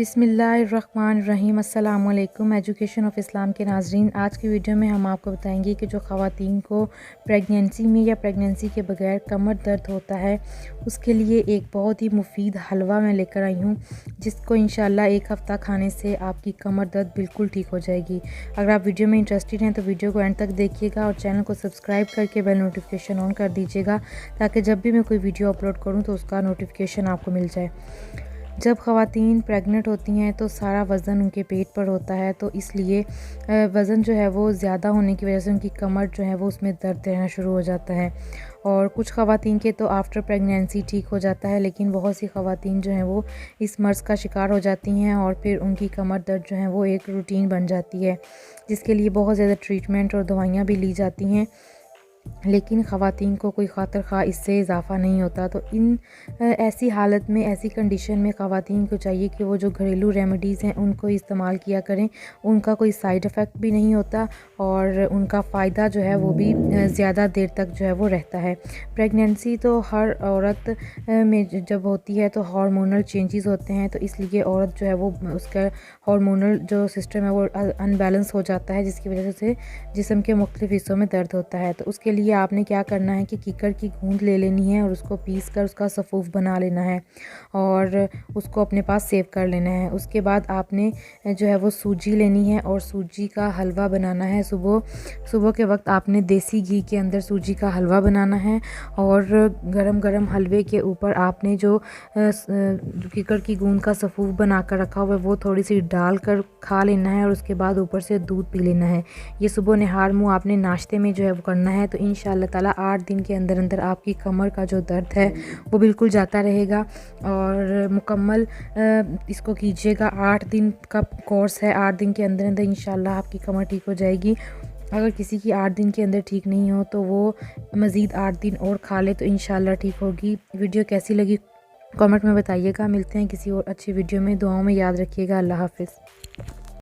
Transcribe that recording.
बिस्मिल्लाहिर्रहमानिर्रहीम। अस्सलाम वालेकुम। एजुकेशन ऑफ़ इस्लाम के नाज़रीन, आज की वीडियो में हम आपको बताएंगे कि जो ख़वातीन को प्रेगनेंसी में या प्रेगनेंसी के बगैर कमर दर्द होता है, उसके लिए एक बहुत ही मुफीद हलवा मैं लेकर आई हूँ, जिसको इंशाल्लाह एक हफ़्ता खाने से आपकी कमर दर्द बिल्कुल ठीक हो जाएगी। अगर आप वीडियो में इंटरेस्टेड हैं तो वीडियो को एंड तक देखिएगा और चैनल को सब्सक्राइब करके बेल नोटिफिकेशन ऑन कर दीजिएगा, ताकि जब भी मैं कोई वीडियो अपलोड करूँ तो उसका नोटिफिकेशन आपको मिल जाए। जब ख़वातीन प्रेग्नेंट होती हैं तो सारा वज़न उनके पेट पर होता है, तो इसलिए वज़न जो है वो ज़्यादा होने की वजह से उनकी कमर जो है वो उसमें दर्द रहना शुरू हो जाता है। और कुछ ख़वातीन के तो आफ्टर प्रेगनेंसी ठीक हो जाता है, लेकिन बहुत सी ख़वातीन जो हैं वो इस मर्ज़ का शिकार हो जाती हैं और फिर उनकी कमर दर्द जो है वो एक रूटीन बन जाती है, जिसके लिए बहुत ज़्यादा ट्रीटमेंट और दवाइयाँ भी ली जाती हैं, लेकिन ख़वातीन को कोई ख़ातिर ख़्वाह इससे इजाफ़ा नहीं होता। तो इन ऐसी हालत में, ऐसी कंडीशन में ख़वातीन को चाहिए कि वो जो घरेलू रेमेडीज़ हैं उनको इस्तेमाल किया करें। उनका कोई साइड इफ़ेक्ट भी नहीं होता और उनका फ़ायदा जो है वो भी ज़्यादा देर तक जो है वो रहता है। प्रेगनेंसी तो हर औरत में जब होती है तो हार्मोनल चेंजेस होते हैं, तो इसलिए औरत जो है वो उसका हार्मोनल जो सिस्टम है वो अनबैलेंस हो जाता है, जिसकी वजह से जिस्म के मुख्तलिफ़ हिस्सों में दर्द होता है। तो उसके लिए आपने क्या करना है कि कीकर की गूंद ले लेनी है और उसको पीस कर उसका सफ़ूफ बना लेना है और उसको अपने पास सेव कर लेना है। उसके बाद आपने जो है वो सूजी लेनी है और सूजी का हलवा बनाना है। सुबह के वक्त आपने देसी घी के अंदर सूजी का हलवा बनाना है और गरम गरम हलवे के ऊपर आपने जो कीकर की गूंद का सफ़ूफ बना कर रखा हुआ है वो थोड़ी सी डाल कर खा लेना है और उसके बाद ऊपर से दूध पी लेना है। ये सुबह निहार मुँह आपने नाश्ते में जो है वो करना है। तो इंशाअल्लाह ताला 8 दिन के अंदर अंदर आपकी कमर का जो दर्द है वो बिल्कुल जाता रहेगा और मुकम्मल इसको कीजिएगा। 8 दिन का कोर्स है, 8 दिन के अंदर अंदर इंशाअल्लाह आपकी कमर ठीक हो जाएगी। अगर किसी की 8 दिन के अंदर ठीक नहीं हो तो वो मज़ीद 8 दिन और खा ले तो इंशाअल्लाह ठीक होगी। वीडियो कैसी लगी कमेंट में बताइएगा। मिलते हैं किसी और अच्छी वीडियो में। दुआओं में याद रखिएगा। अल्लाह हाफ़िज़।